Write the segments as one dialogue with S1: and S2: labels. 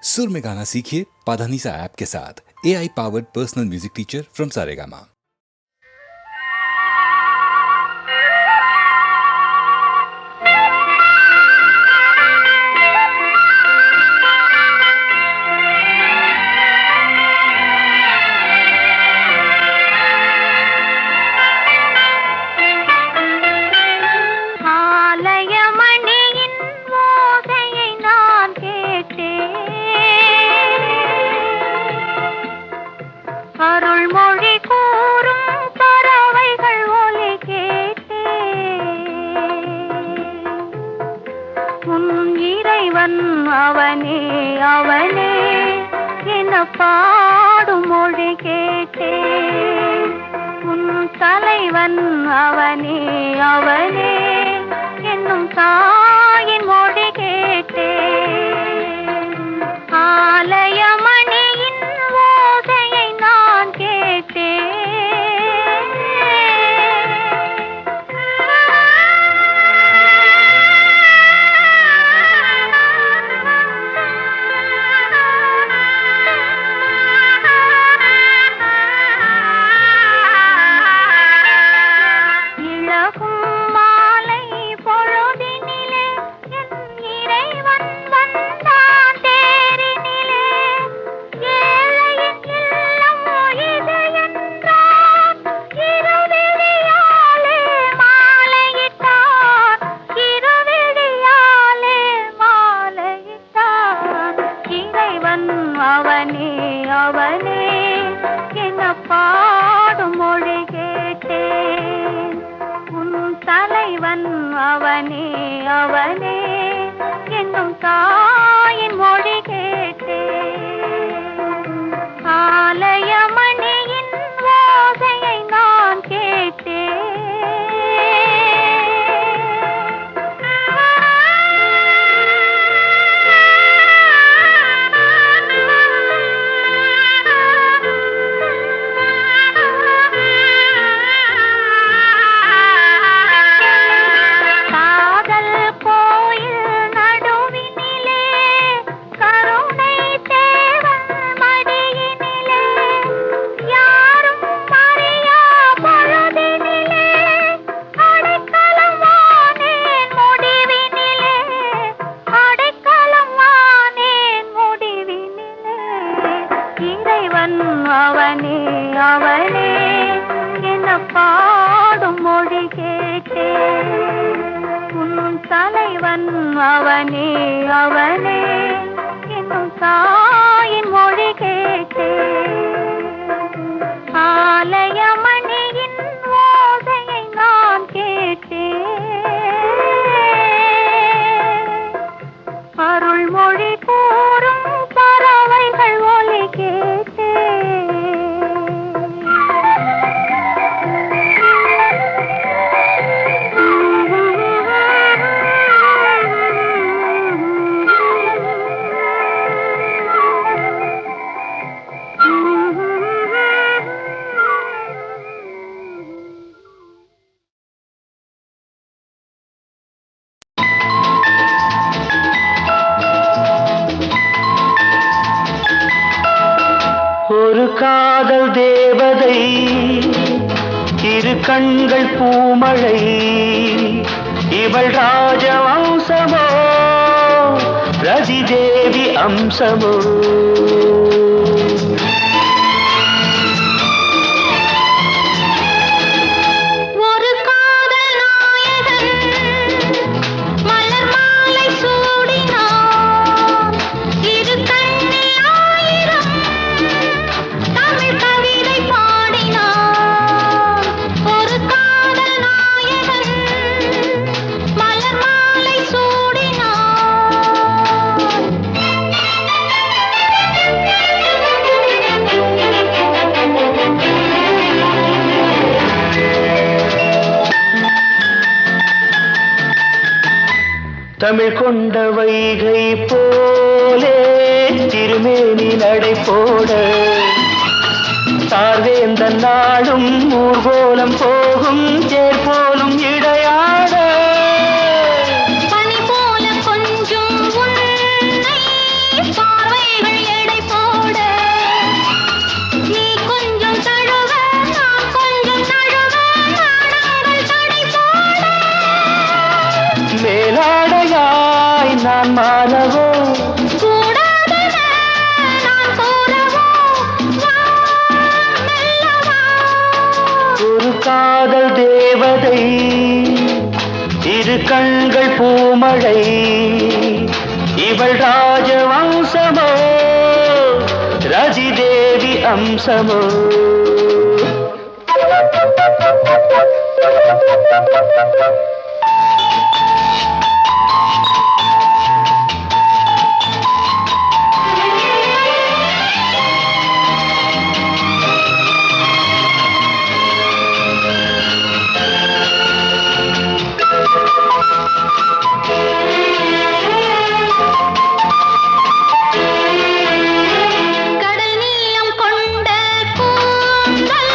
S1: सुर में गाना सीखिए पाधानीसा ऐप के साथ। AI powered personal music teacher from Saregama.
S2: அவனே அவனே என்ன பாடும் மொழி கேட்டேன். உன் தலைவன் அவனே அவனே என்னும் தாயின் மொழி கேட்டேன். ஆலயமணியின் ஓசையை நான் கேட்டேன். அவனே அவனே என்ன பாடும் மொழி கேட்டேன். உன் தலைவன் அவனே அவனே என்னும் தாயின் மொழி கேட்டேன். ஆலயமணியின் ஓசையை நான் கேட்டேன். அவனே அவனே என்ன பாடும் மொழி கேட்டேன். உன் தலைவன் அவனே அவனே என்னும் தாயின் மொழி கேட்டேன். ஆலயமணியின் ஓசையை நான் கேட்டேன். அருள்மொழி கூறும் பறவைகள் ஒலி கேட்டேன்.
S3: ஒரு காதல் தேவதை, இரு கண்கள் பூமழை, இவள் ராஜவம்சமோ ரதி தேவி அம்சமோ? தமிழ் கொண்ட வைகை போலே திருமேனி நடை போட, சார்வேந்த நாடும் ஊர்கோலம் போகும் தேர் போலும் இடையாட, பனி போல கொஞ்சம் உன்னை பார்வை நான் மாறவோ
S2: கூடாதென நான் கூறவோ வா மெல்ல வா.
S3: ஒரு காதல் தேவதை இரு கண்கள் பூமழை இவள் ராஜவம்சமோ ரஜிதேவி அம்சமோ
S2: கடல் நீளம் கொண்ட கூந்தல்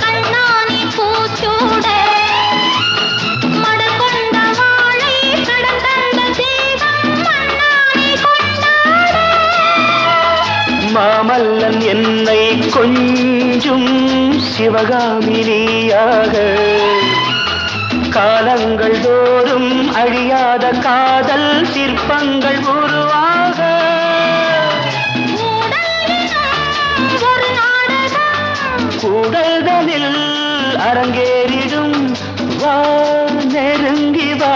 S2: கண்ணானி பூச்சூட மடல் கொண்ட வாழை கடன் தந்த தீபம் மண்ணானி கொண்டாட.
S3: மாமல்லன் என்னை கொஞ்சும் சிவகாமினியாக காலங்கள் தோறும் அழியாத காதல் சிற்பங்கள் உருவாக
S2: ஒரு நாடகம்
S3: கூடல்களில் அரங்கேறிடும் வா நெருங்கி வா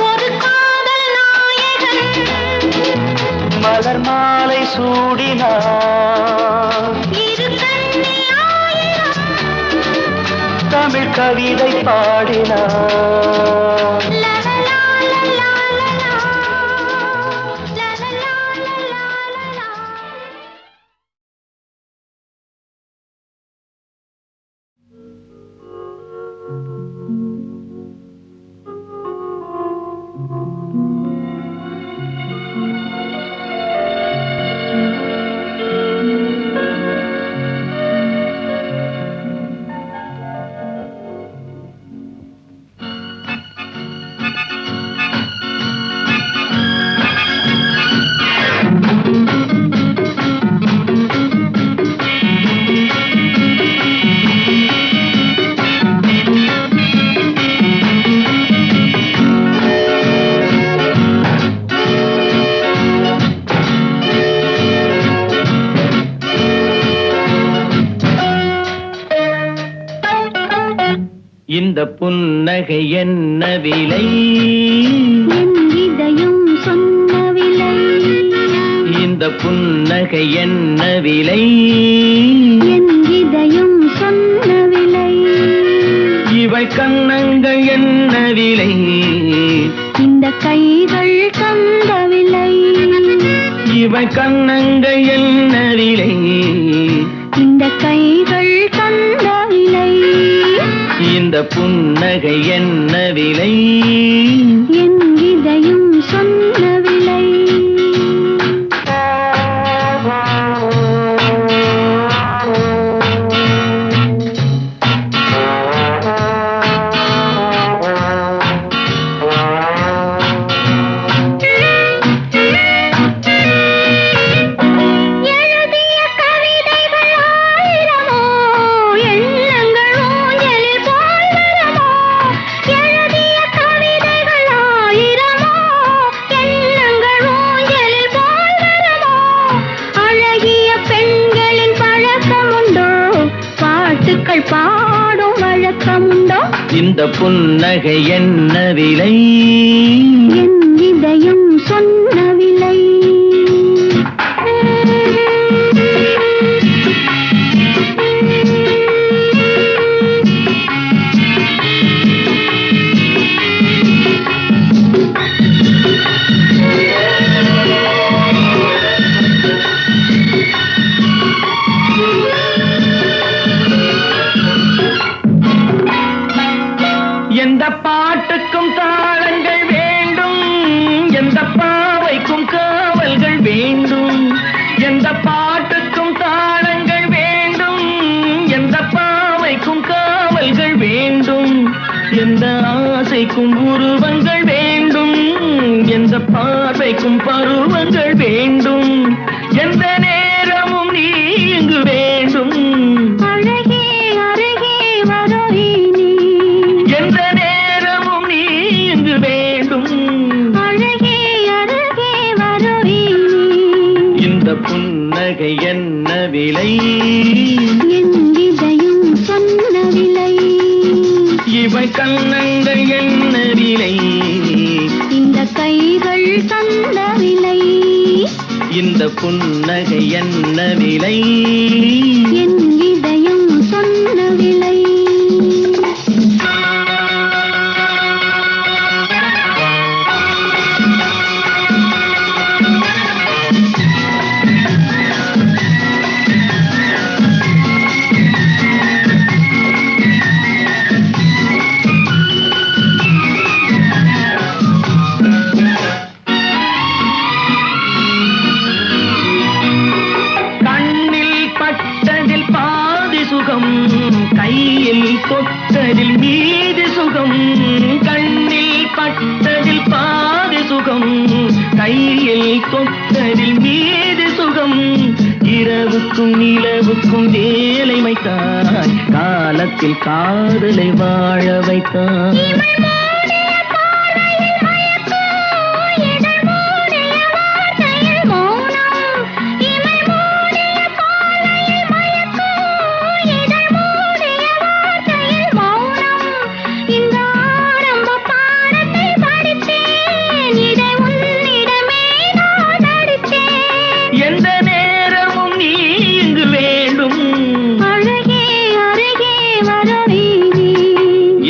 S2: ஒரு காதல் நாயகன்
S3: மலர் மாலை சூடினார்
S2: இரு கண்ணி ஆயிரம்
S3: தமிழ் கவிதை பாடினார்
S2: லா லா லா லா லா லா. லா லா லா லா லா லா.
S3: இந்த புன்னகை என்ன விலை
S2: என் இதயம் சொன்ன விலை
S3: இந்த புன்னகை என்ன விலை
S2: என் இதயம் சொன்ன விலை
S3: இவள் கண்ணங்கள் என்ன விலை
S2: இந்த கைகள் தந்த விலை
S3: இவள் கண்ணங்கள் என்ன விலை
S2: இந்த கைகள் தந்த விலை
S3: இந்த புன்னகை என்ன விலை
S2: என் இதயம் சொன்ன விலை எழுதிய கவிதைகள் ஆயிரமோ எண்ணங்கள் ஊஞ்சலில் போல் வருமோ எழுதிய கவிதைகள் ஆயிரமோ எண்ணங்கள் ஊஞ்சலில் போல் வருமோ அழகிய பெண்களின் பழக்கமுண்டோ பாட்டுக்கள் பாடும் வழக்கமுண்டோ
S3: இந்த புன்னகை என்ன விலை
S2: என் இதயம் சொன்ன விலை
S3: எந்த பாட்டுக்கும் தாளங்கள் வேண்டும் எந்த பாவைக்கும் காவல்கள் வேண்டும் எந்த பாட்டுக்கும் தாளங்கள் வேண்டும் எந்த பாவைக்கும் காவல்கள் வேண்டும் எந்த ஆசைக்கும் உருவங்கள் வேண்டும் எந்த பார்வைக்கும் பருவங்கள் வேண்டும் எந்த நேரமும் நீ இங்கு வேண்டும்
S2: அழகே அருகே வருகை நீ
S3: எந்த நேரமும் நீ இங்கு வேண்டும்
S2: அழகே
S3: இந்த புன்னகை என்ன விலை?
S2: என் இதயம் சொன்ன விலை.
S3: இவை கண்ணங்கள் என்ன விலை?
S2: இந்த கைகள் தந்த விலை.
S3: இந்த புன்னகை என்ன விலை?
S2: என் இதயம் சொன்ன விலை.
S3: கையில் தொட்டதில் மீது சுகம். கண்ணில் பட்டதில் பாதி சுகம். கையில் தொட்டதில் மீது சுகம். இரவுக்கும் நிலவுக்கும் வேலை வைத்தாய். காலத்தில் காதலை வாழ வைத்தாய்.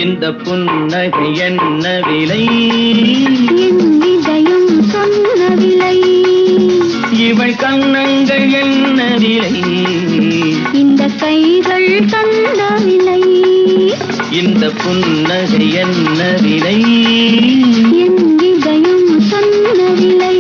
S3: இந்த புன்னகை என்ன விலை?
S2: என் இதயம் சொன்ன விலை.
S3: இவள் கண்ணங்கள் என்ன விலை?
S2: இந்த கைகள் தந்த விலை.
S3: இந்த புன்னகை என்ன விலை?
S2: என் இதயம் சொன்ன விலை.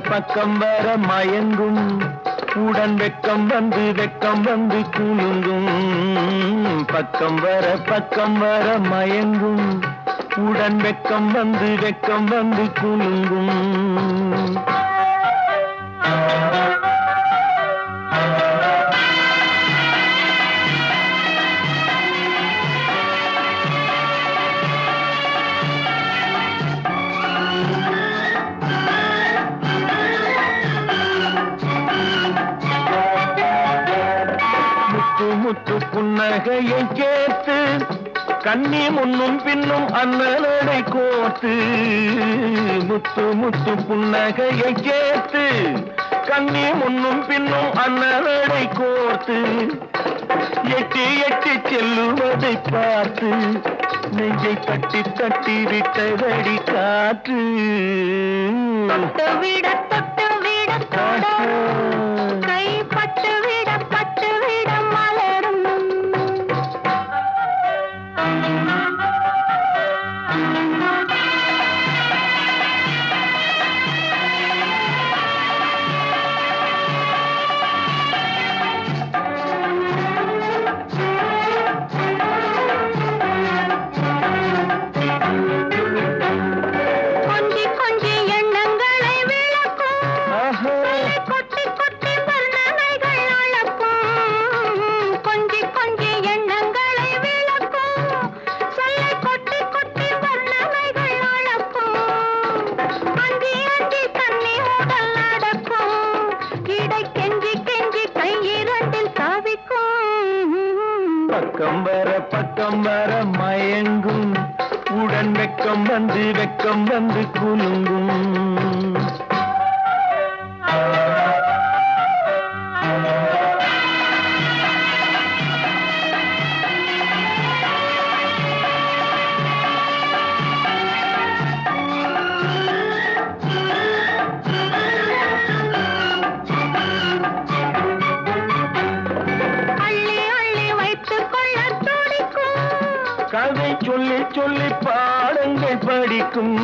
S3: பக்கம் வர மயங்கும். உடன் வெக்கம் வந்து குலுங்கும். பக்கம் வர மயங்கும். உடன் வெக்கம் வந்து குலுங்கும். முத்து புன்னகையை கேட்டு கண்ணி முன்னும் பின்னும் அண்ணலடை கோர்த்து. முத்து புன்னகையை கேட்டு கண்ணி முன்னும் பின்னும் அண்ணலடை கோர்த்து. எட்டி செல்லுவதை பார்த்து நெஞ்சை தட்டி விட்டதடி காற்று.
S2: தொட்டு விட கை பட்டு விட மலரும். கொஞ்சி எண்ணங்களை விளக்கும். கொட்டி வர்ணனைகள் அளக்கும். கொஞ்சி எண்ணங்களை விளக்கும். சொல்லை கொட்டி வர்ணனைகள் அளக்கும். அஞ்சி தண்ணி உடல் நடக்கும். இடை கெஞ்சி கையிரண்டில் தவிக்கும்.
S3: பக்கம் வர மயங்கும். உடன் வெக்கம் வந்து குலுங்கும். கதை சொல்லி சொல்லி பாடங்கள் படிக்கும்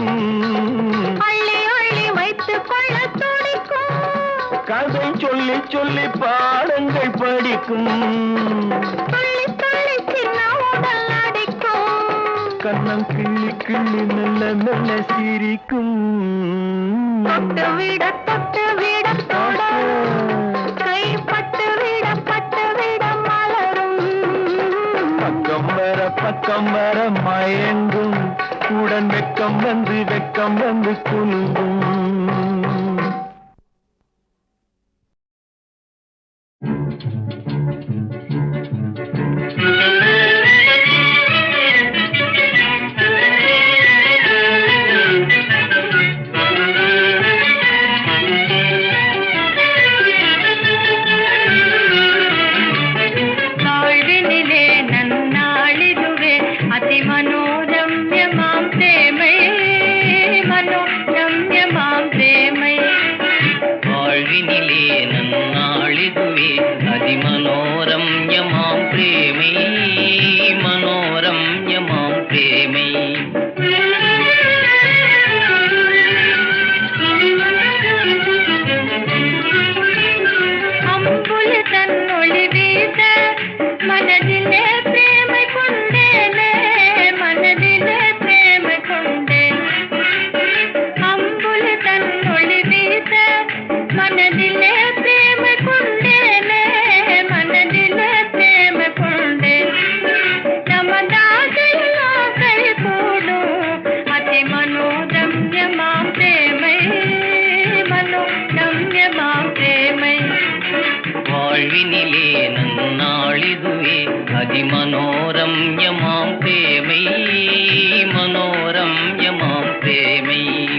S2: அள்ளி அள்ளி வைத்துக் கொள்ள துடிக்கும்
S3: கதை சொல்லி சொல்லி பாடங்கள் படிக்கும்
S2: துள்ளி துள்ளி சின்ன உடல் அடிக்கும்
S3: கண்ணம் கிள்ளி கிள்ளி மெல்ல மெல்ல சிரிக்கும்
S2: தொட்டு விட தொட கை பட்டு விட மலரும்
S3: பக்கம் வர மயங்கும் உடன் வெக்கம் வந்து குலுங்கும்
S4: मनोरम्यमां प्रेमै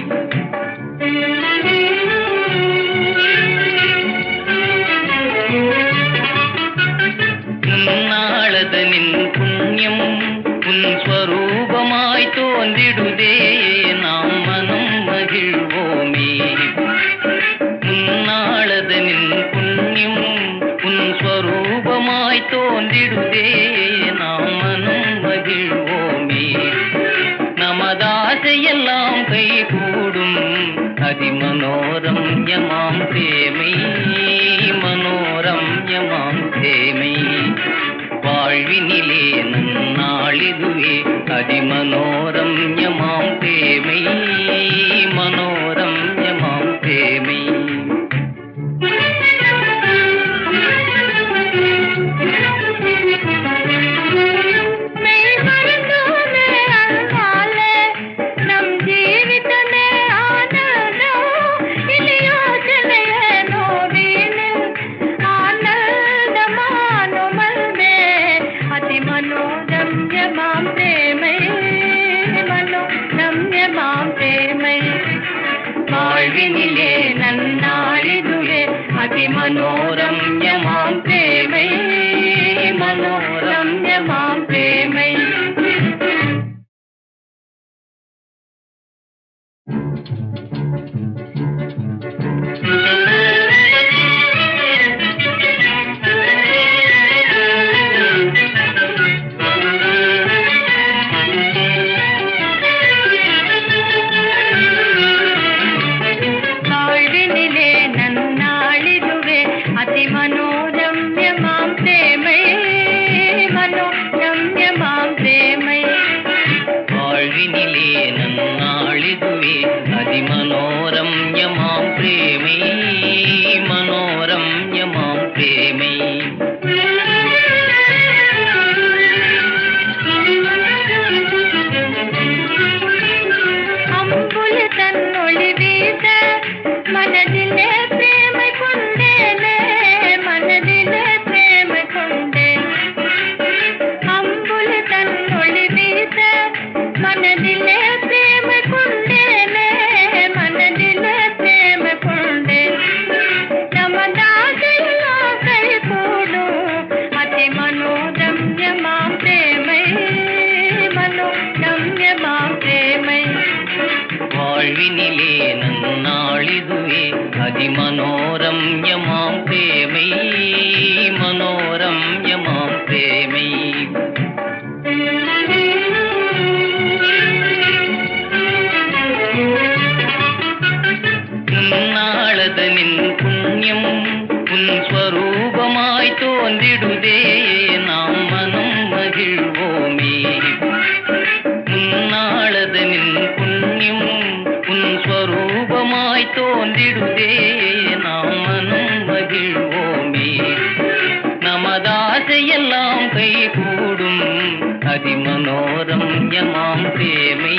S4: அதிமனோரம்யமாம் பிரேமை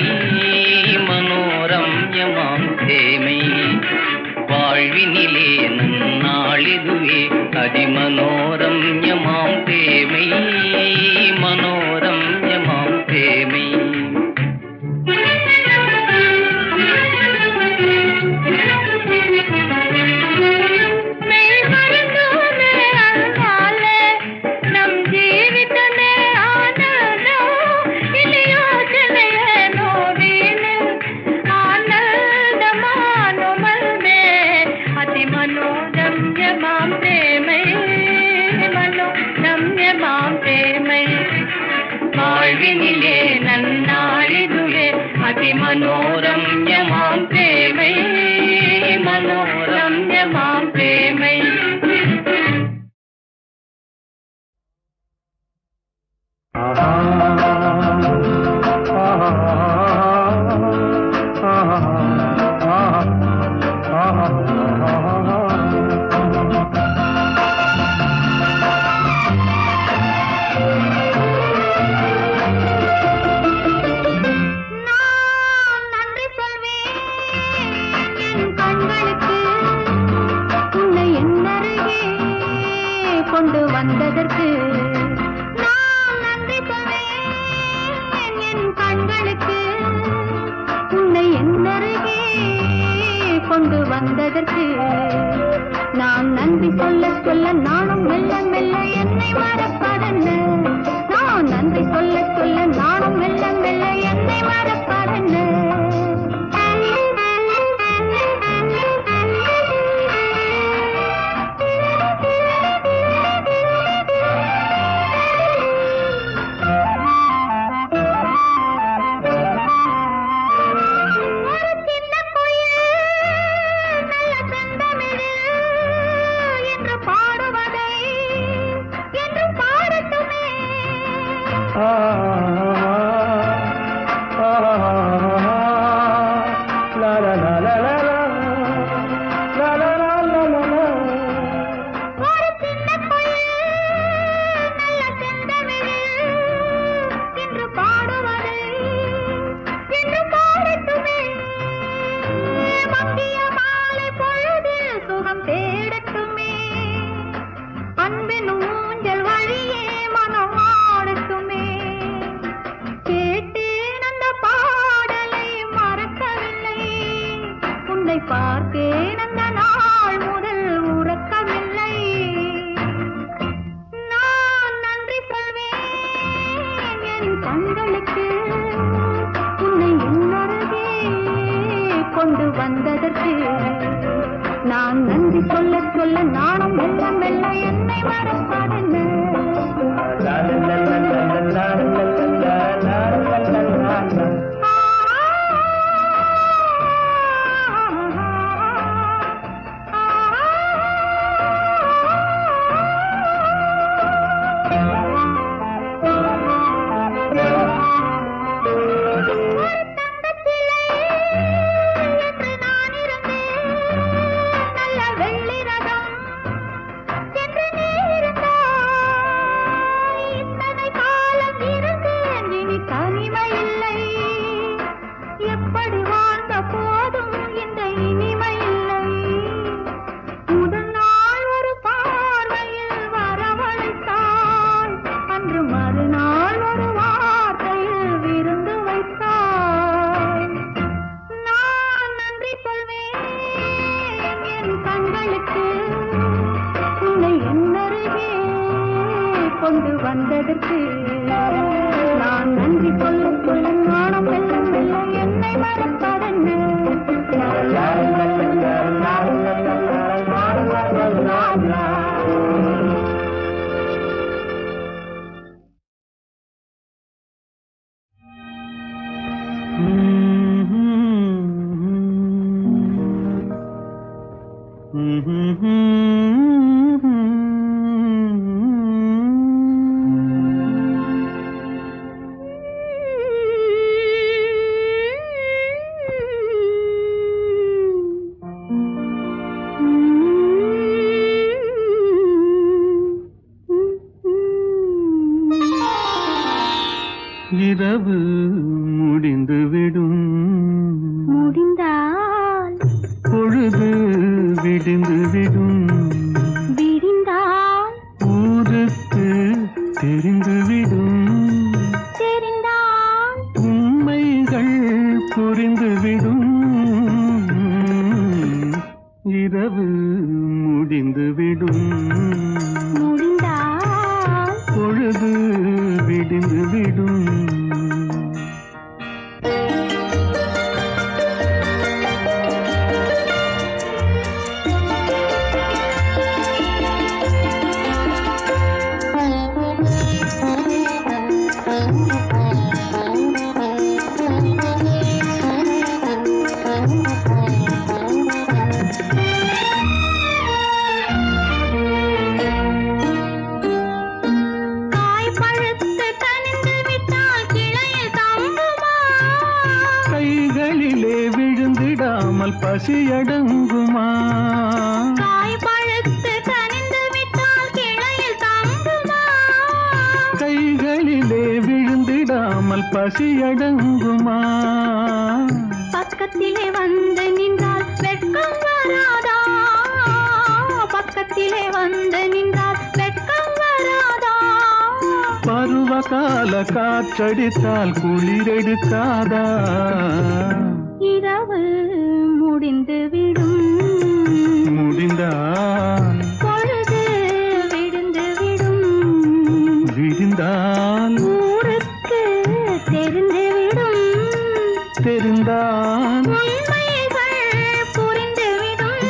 S4: மனோரம்யமாம் பிரேமை வாழ்வினிலே நன்னாளிதுவே அதிமனோரம்யமாம் பிரேமை மனோரம்யமாம் பிரேமை வாழ்வினிலே நன்னாளிதுவே அதிமனோரம்யமாம் பிரேமை மனோரம்யமாம் பிரேமை
S2: கொண்டு வந்ததற்கு நான் நன்றி சொல்வேன் என் கண்களுக்கு உன்னை என்னருகே கொண்டு வந்ததற்கு நான் நன்றி சொல்ல சொல்ல நானும் மெல்ல மெல்ல என்னை மறப்பதென்ன நான் நன்றி சொல்ல சொல்ல நானும் மெல்ல மெல்ல என்னை மறப்பதென்ன பார்த்தேன் அந்த நாள் முதல் உறக்கமில்லை நான் நன்றி சொல்வேன் என் கண்களுக்கு உன்னை இன்னொருகே கொண்டு வந்ததற்கு நான் நன்றி சொல்ல சொல்ல நானும் மெல்ல மெல்ல என்னை மறப்பதென்ன கொண்டு வந்ததற்கு நான் நன்றி சொல்ல சொல்ல நாணம் மெல்ல மெல்ல என்னை மறப்பதென்ன
S3: இரவு முடிந்துவிடும்
S2: முடிந்தால்
S3: பொழுது விடிந்துவிடும்
S2: விடிந்தால்
S3: ஊருக்கு தெரிந்துவிடும்
S2: தெரிந்தால்
S3: உண்மைகள் புரிந்துவிடும் இரவு முடிந்துவிடும்
S2: முடிந்தால்
S3: பொழுது விடிந்துவிடும்
S2: காய் பழுத்து கனிந்து விட்டால் கிளையில் தங்குமா
S3: கைகளிலே விழுந்திடாமல் பசியடங்குமா
S2: காய் பழுத்து கனிந்து விட்டால் கிளையில் தங்குமா
S3: கைகளிலே விழுந்திடாமல் பசியடங்குமா
S2: பக்கத்திலே வந்து நின்றால் வெட்கம் வராதா பக்கத்திலே வந்து நின்றால் வெட்கம் வராதா
S3: பருவகால காற்றடித்தால் குளிரெடுக்காதா
S2: இரவு முடிந்துவிடும்
S3: முடிந்தால்
S2: பொழுது விடுந்துவிடும்
S3: விடிந்தால்
S2: ஊருக்கு தெரிந்துவிடும்
S3: தெரிந்தால்
S2: உண்மைகள் புரிந்துவிடும்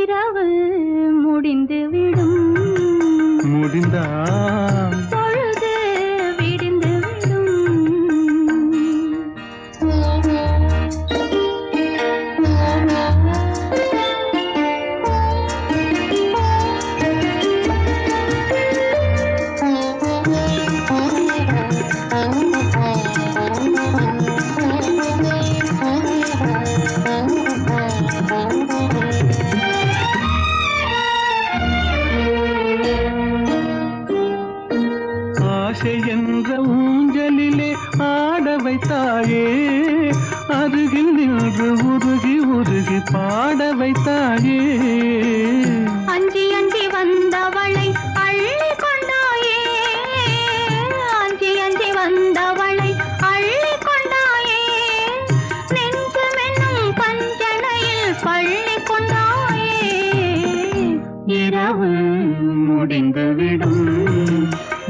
S2: இரவு முடிந்துவிடும்
S3: முடிந்தால்
S2: பொழுது விடிந்துவிடும்
S3: ஆசை என்ற ஊஞ்சலிலே ஆட வைத்தாயே அருகில் நின்று உருகி உருகி பாட வைத்தாயே
S2: அஞ்சி அஞ்சி வந்தவளை அள்ளி கொண்டாயே அஞ்சி அஞ்சி வந்தவளை அள்ளி கொண்டாயே நெஞ்சமென்னும் பஞ்சனையில் பள்ளி கொண்டாயே
S3: இரவு முடிந்துவிடும்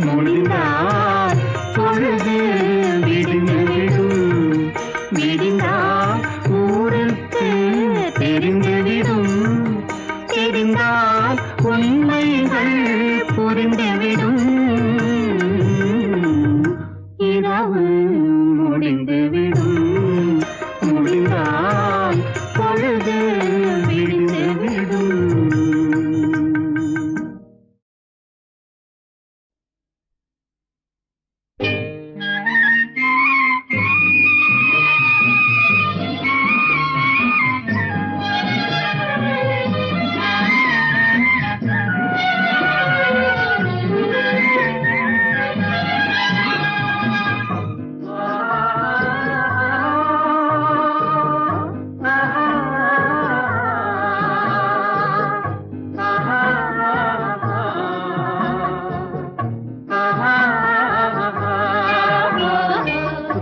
S3: முடிந்தால் பொழுது விடிந்துவிடும் விடிந்தால் ஊருக்கு தெரிந்துவிடும் தெரிந்தால் உண்மைகள் புரிந்துவிடும் இரவு முடிந்துவிடும் முடிந்தால் பொழுது விடிந்துவிடும்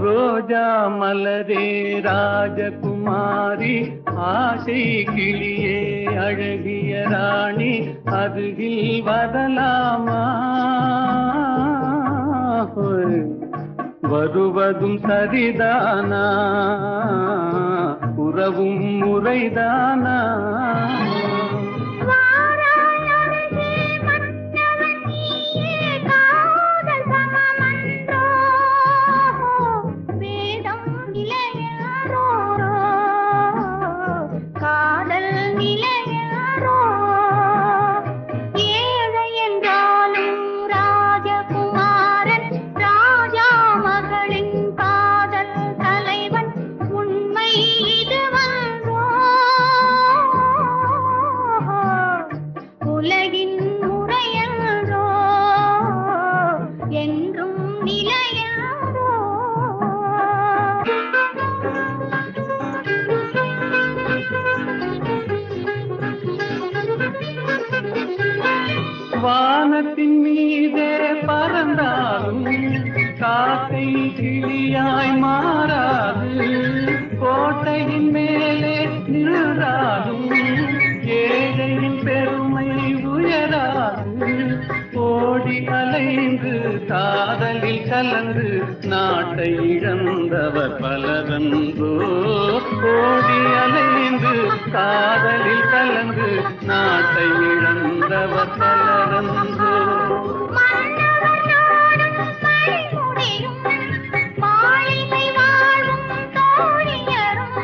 S3: ரோஜா மலரே ராஜகுமாரி ஆசை கிளியே அழகிய ராணி அருகில் வரலாமா வருவதும் சரிதானா உறவும் முறைதானா
S2: காதல் நிலையாரோ ஏழை என்றாலும் ராஜகுமாரன் ராஜா மகளின் காதல் தலைவன் உண்மை இதுவன்றோ என்றும் நிலையாதோ.
S3: வானத்தின் மீதே பறந்தாலும் காக்கை கிளியாய் மாறாது, கோட்டையின் மேலே நின்றாலும் ஏழையின் பெருமை உயராது. ஓடி அலைந்து காதலில் கலந்து நாட்டை இழந்தவர் பலரன்றோ. ஓடி அலைந்து காதலில் கலந்து நாட்டை இழந்தவர் பலரன்றோ.
S2: மன்னவர் நாடும் மணிமுடியும் மாளிகை வாழும் தோழியரும்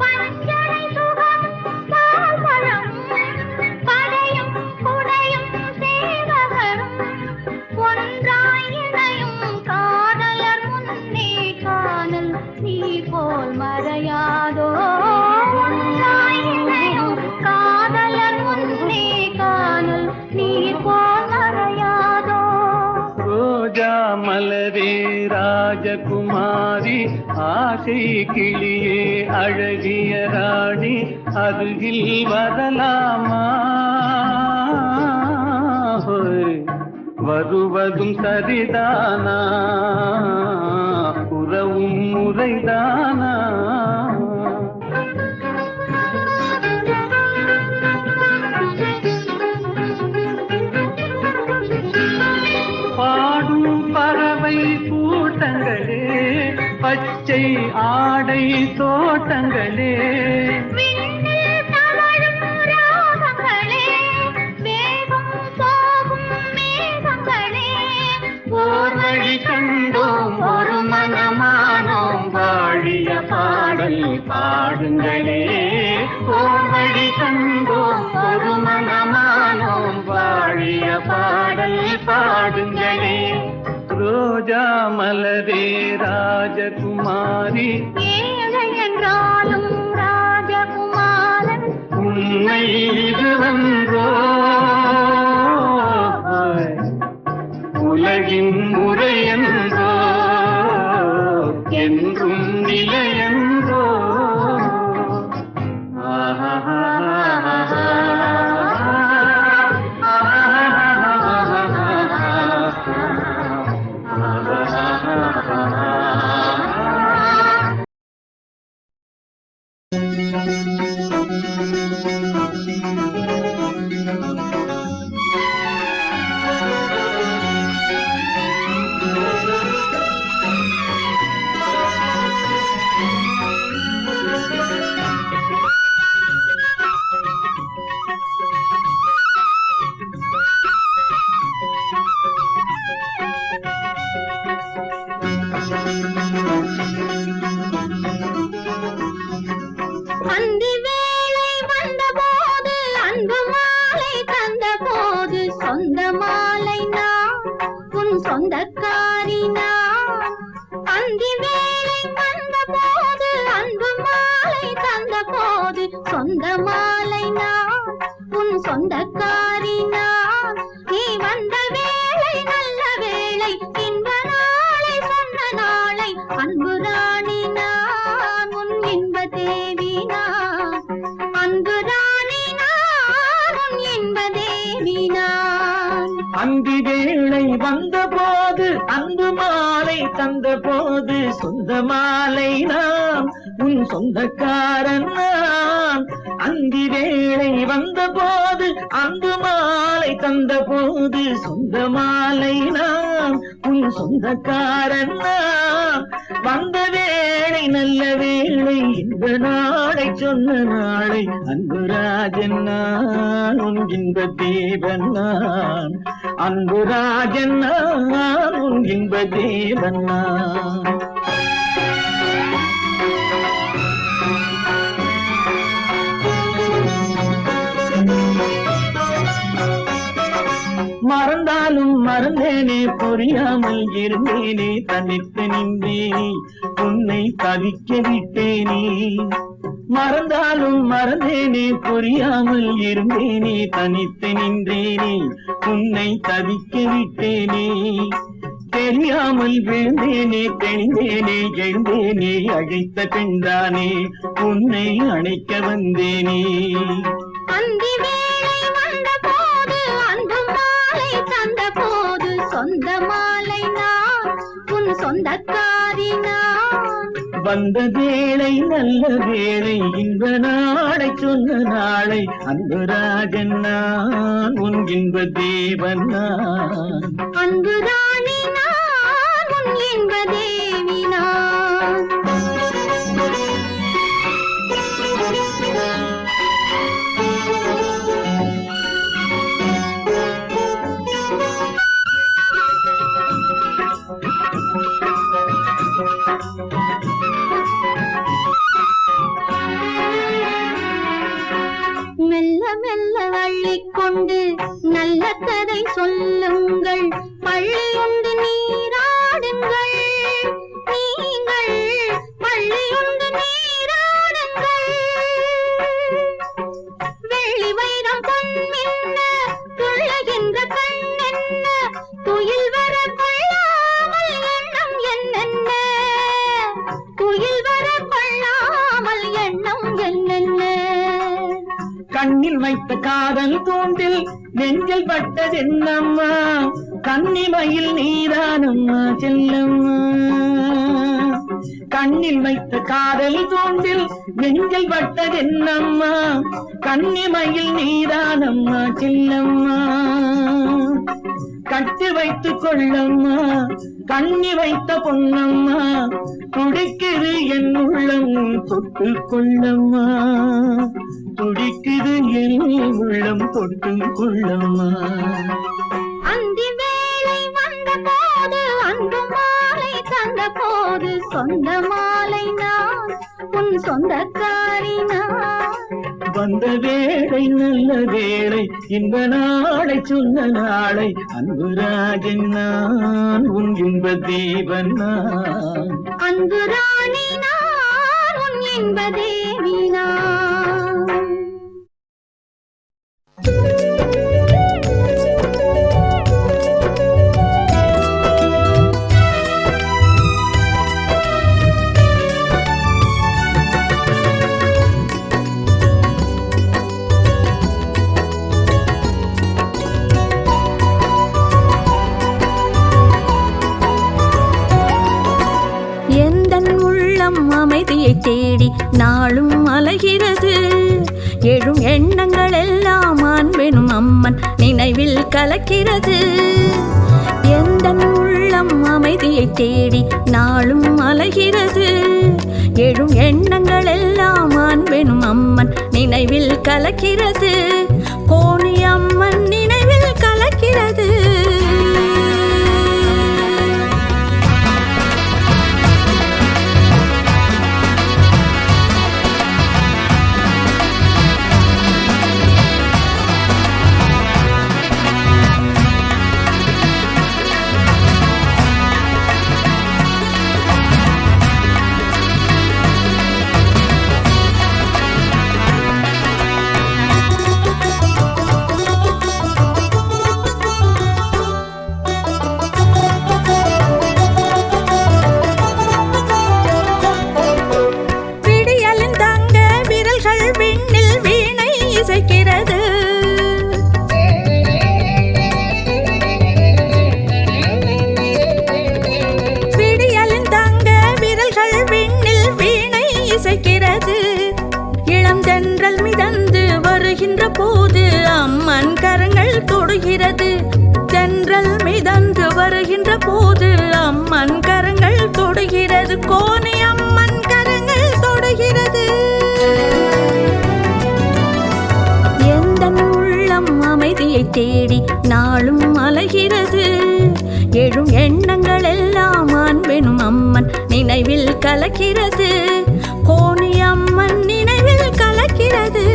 S2: பஞ்சனை சுகமும் பால்பழமும் படையும் குடையும் சேவகரும் ஒன்றாய் இணையும் காதலர் முன்னே காணல் நீ போல் மறையாதோ. ஒன்றாய் இணையும் காதலர் முன்னே காணல் நீ போல் மறையாதோ.
S3: ரோஜா மலரே ராஜகுமாரி, ஆசை கிளியே அழகிய ராணி, அருகில் வரலாமா? ஹோய், வருவதும் சரிதானா, உறவும் முறைதானா? பாடும் பறவை கூட்டங்களே, பச்சை ஆடை தோட்டங்களே,
S2: விண்ணில் தவழும் ராகங்களே, வேகம் போகும் மேகங்களே,
S3: ஓர் வழி கண்டோம் ஒரு மனமானோம், வாழிய பாடல் பாடுங்களே. ஓர் வழி கண்டோம் ஒரு மனமானோம், வாழிய பாடல் பாடுங்களே. ரோஜா மலரே ராஜகுமாரி,
S2: ஏழை என்றாலும் ராஜகுமாரன்
S3: உண்மை இதுவன்றோ. உலகின் முறையன்றோ, என்றும் நிலையன்றோ.
S2: அந்தி வேளை வந்தபோது அன்பு மாலை தந்தபோது சொந்த மாலை நான் உன் சொந்தக்காரி நான். அந்தி வேளை வந்தபோது அன்பு மாலை தந்தபோது சொந்த மாலை நான் உன் சொந்தக்காரி நான். நீ வந்த வேளை நல்ல வேளை, இன்ப நாளை சொன்ன நாளை, அன்பு ராணி நான் உன் இன்ப தேவி நான். அன்பு ராணி நான் உன் இன்ப தேவி நான்.
S3: அந்தி வேளை வந்தபோது அன்பு மாலை தந்தபோது சொந்த மாலை நான் உன் சொந்தக்காரன் நான். அந்தி வேளை வந்தபோது அன்பு மாலை தந்தபோது சொந்த மாலை நான் உன் சொந்தக்காரன் நான். வந்த வேளை நல்ல வேளை, இந்த நாளை சொன்ன நாளை, அன்பு ராஜன் நான் உன் இன்ப தேவன் நான். அன்பு ராஜன் நான் உன் இன்ப தேவன் நான். மறந்தாலும் மறந்தேனே, புரியாமல் இருந்தேனே, தனித்து நின்றேனே, உன்னை தவிக்க விட்டேனே. மறந்தாலும் மறந்தேனே, புரியாமல் இருந்தேனே, தனித்து நின்றேனே, உன்னை தவிக்க விட்டேனே. தெரியாமல் விழுந்தேனே தெளிந்தேனே எழுந்தேனே அழைத்த பெண்தானே உன்னை அணைக்க வந்தேனே.
S2: அந்தி வேளை வந்த போது அன்பு மாலை தந்த போது சொந்த மாலை நான் உன் சொந்தக்காரி நான்.
S3: வந்த வேளை நல்ல வேளை இன்ப நாளை சொன்ன நாளை அன்பு ராஜன் நான் உன் இன்ப தேவன் நான்.
S2: அன்பு ராணி நான் உன் இன்ப தேவி நான். மெல்ல மெல்ல அள்ளிக்கொண்டு நல்ல கதை சொல்லுங்கள், பள்ளியுண்டு நீராடுங்கள், நீங்கள் பள்ளியுண்டு நீராடுங்கள். வெள்ளி வைரம் பொன்மென்ன துள்ளுகின்ற கண்ணென்ன, துயில் வர கொள்ளாமல் எண்ணம் என்னென்ன, துயில் வர கொள்ளாமல் எண்ணம் என்னென்ன.
S3: கண்ணில் வைத்த காதல் தூண்டில் நெஞ்சில் பட்டதென்னம்மா, கன்னிமையில் நீதானம்மா செல்லம்மா. கண்ணில் வைத்த காதல் தூண்டில் நெஞ்சில் பட்டதென்னம்மா, கன்னிமையில் நீதானம்மா செல்லம்மா. கட்டி வைத்துக் கொள்ளம்மா கண்ணி வைத்த பொன்னம்மா, துடிக்குது என் உள்ளம் தொட்டு கொள்ளம்மா, துடிக்குது என் உள்ளம் தொட்டு கொள்ளம்மா.
S2: அந்தி வேளை வந்த போது அன்பு மாலை தந்த போது சொந்த மாலை நான் உன் சொந்தக்காரி நான்.
S3: வந்த வேளை நல்ல வேளை இன்ப நாளை சொன்ன நாளை அன்பு ராஜன் நான் உன் இன்ப தேவன் நான்.
S2: அன்பு ராணி நான் உன் இன்ப தேவி நான்.
S5: அமைதியை தேடி நாளும் அலைகிறது, எழும் எண்ணங்கள் எல்லாம் அன்பெனும் அம்மன் நினைவில் கலக்கிறது. எந்த உள்ளம் அமைதியை தேடி நாளும் அலைகிறது, எழும் எண்ணங்கள் எல்லாம் அன்பெனும் அம்மன் நினைவில் கலக்கிறது, கோணி அம்மன் நினைவில் கலக்கிறது. போது அம்மன் கரங்கள் தொடுகிறது, தென்றல் மிதந்து வருகின்ற போது அம்மன் கரங்கள் தொடுகிறது, கோணி அம்மன் கரங்கள் தொடுகிறது. எந்த உள்ளம் அமைதியை தேடி நாளும் அலைகிறது, எழும் எண்ணங்கள் எல்லாம் அன்பெனும் அம்மன் நினைவில் கலக்கிறது, கோணி அம்மன் நினைவில் கலக்கிறது.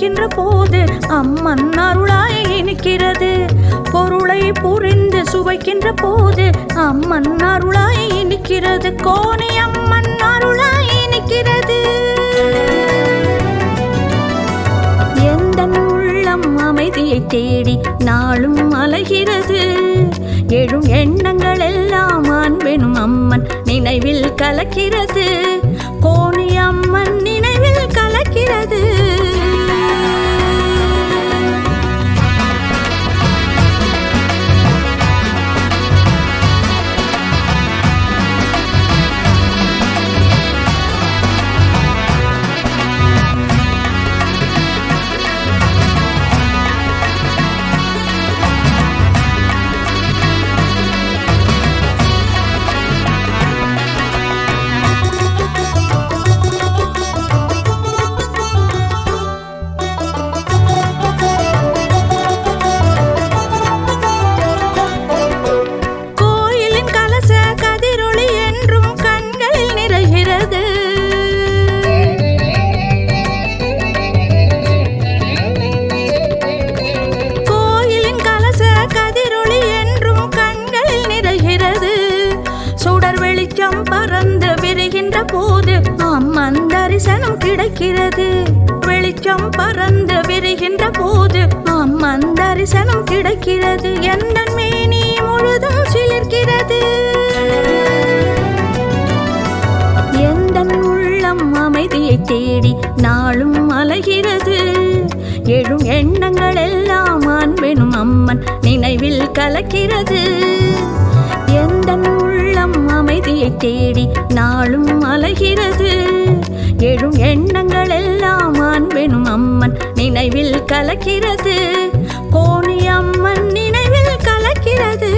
S5: சுவைக்கின்ற போது அம்மன் அருளாய் இனிக்கிறது. பொருளை புரிந்து சுவைக்கின்ற போது அம்மன் அருளாய் இனிக்கிறது. கோணி அம்மன் அருளாய் இனிக்கிறது. எந்தன் உள்ளம் அமைதியை தேடி நாளும் அலைகிறது. எழும் எண்ணங்கள் எல்லாம் அன்பெனும் அம்மன் நினைவில் கலக்கிறது. கோணி அம்மன் நினைவில் கலக்கிறது. தரிசனம் கிடைக்கிறது. வெளிச்சம் பறந்து விரிகின்ற போது அம்மன் தரிசனம் கிடைக்கிறது. எந்த மேனி முழுதும் சிலிர்க்கிறது. எந்த உள்ளம் அமைதியை தேடி நாளும் அலைகிறது. எழும் எண்ணங்கள் எல்லாம் அன்பெனும் அம்மன் நினைவில் கலக்கிறது. எந்த உள்ளம் அமைதியை தேடி நாளும் அலைகிறது. எழும் எண்ணங்கள் எல்லாம் அன்பெனும் அம்மன் நினைவில் கலக்கிறது. கோணி அம்மன் நினைவில் கலக்கிறது.